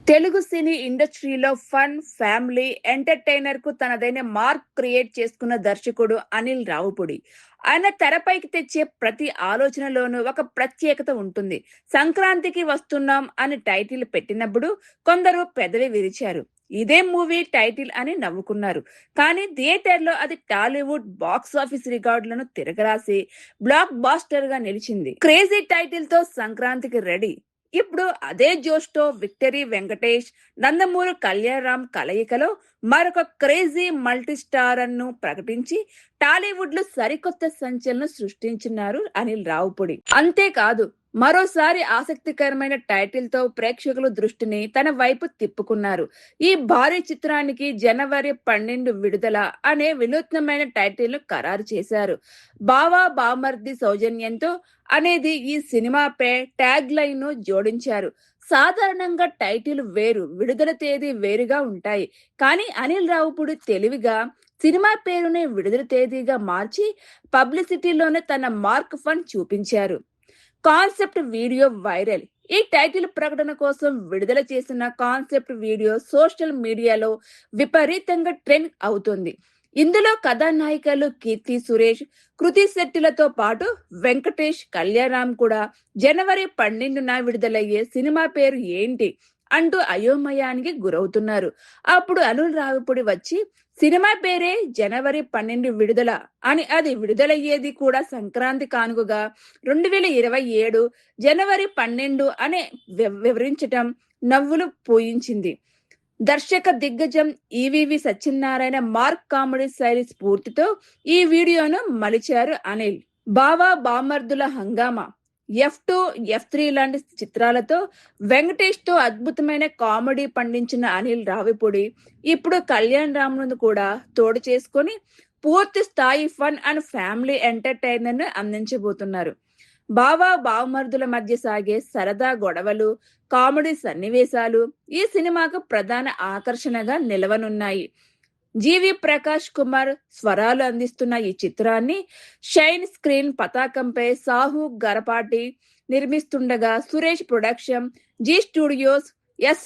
తెలుగు సినీ ఇండస్ట్రీలో fun, family, entertainer కు తనదైన మార్క్ క్రియేట్ చేసుకున్న దర్శకుడు అనిల్ రావుపూడి. ఆయన తెరపైకి తెచ్చే ప్రతి ఆలోచనలోనూ ఒక ప్రత్యేకత ఉంటుంది. సంక్రాంతికి వస్తున్నాం అని టైటిల్ పెట్టినప్పుడు కొందరు పెదవి విరిచారు. ఇదే మూవీ టైటిల్ అని నవ్వుకున్నారు. కానీ థియేటర్‌లో అది టాలీవుడ్ బాక్సాఫీస్ రికార్డులను తిరగరాసి బ్లాక్ బాస్టర్ గా నిలిచింది. క్రేజీ టైటిల్ తో సంక్రాంతికి రెడీ. ఇప్పుడు అదే జోష్‌తో విక్టరీ వెంకటేష్, నందమూరి కళ్యాణరామ్ కలయికలో మరొక క్రేజీ మల్టీ స్టారర్‌ను ప్రకటించి టాలీవుడ్‌లో సరికొత్త సంచలనం సృష్టించినారు అనిల్ రావుపూడి. అంతేకాదు మరోసారి ఆసక్తికరమైన టైటిల్‌తో ప్రేక్షకుల దృష్టిని తన వైపు తిప్పుకున్నారు. ఈ భారీ చిత్రానికి జనవరి 12 విడుదల అనే వినూత్నమైన టైటిల్‌ను ఖరారు చేశారు. బావా బామర్ది సౌజన్యంతో అనేది ఈ సినిమాపై ట్యాగ్ లైన్ ను జోడించారు. సాధారణంగా టైటిల్ వేరు, విడుదల తేదీ వేరుగా ఉంటాయి. కానీ అనిల్ రావుపూడి తెలివిగా సినిమా పేరుని విడుదల తేదీగా మార్చి పబ్లిసిటీలోనే తన మార్క్ ఫన్ చూపించారు. Concept video viral. ఈ టైటిల్ ప్రకటన కోసం విడుదల చేసిన కాన్సెప్ట్ వీడియో సోషల్ మీడియాలో విపరీతంగా ట్రెండ్ అవుతుంది. ఇందులో కథానాయికలు కీర్తి సురేష్, కృతి శెట్టిలతో పాటు వెంకటేష్, కళ్యాణరామ్ కూడా జనవరి 12న విడుదలయ్యే సినిమా పేరు ఏంటి అంటూ అయోమయానికి గురవుతున్నారు. అప్పుడు అనిల్ రావిపూడి వచ్చి సినిమా పేరే జనవరి 12 విడుదల అని, అది విడుదలయ్యేది కూడా సంక్రాంతి కానుకగా 2027 జనవరి 12 అనే వివరించటం నవ్వులు పూయించింది. దర్శక దిగ్గజం ఈవీవి సత్యనారాయణ మార్క్ కామెడీ శైలి స్ఫూర్తితో ఈ వీడియోను మలిచారు అనిల్. బావా బామర్దుల హంగామా, F2, F3 లాంటి చిత్రాలతో వెంకటేష్ తో అద్భుతమైన కామెడీ పండించిన అనిల్ రావిపూడి ఇప్పుడు కళ్యాణ్ రామ్ను కూడా తోడు చేసుకొని పూర్తి స్థాయి ఫన్ అండ్ ఫ్యామిలీ ఎంటర్టైనర్ ను అందించబోతున్నారు. బావా బావమరుదుల మధ్య సాగే సరదా గొడవలు, కామెడీ సన్నివేశాలు ఈ సినిమాకు ప్రధాన ఆకర్షణగా నిలవనున్నాయి. జీవి ప్రకాష్ కుమార్ స్వరాలు అందిస్తున్న ఈ చిత్రాన్ని షైన్ స్క్రీన్ పతాకంపై సాహు గరపాటి నిర్మిస్తుండగా సురేష్ ప్రొడక్షన్, జీ స్టూడియోస్,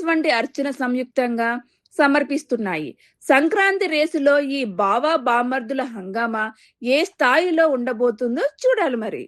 వంటి అర్చన సంయుక్తంగా సమర్పిస్తున్నాయి. సంక్రాంతి రేసులో ఈ బావా బామర్దుల హంగామా ఏ స్థాయిలో ఉండబోతుందో చూడాలి మరి.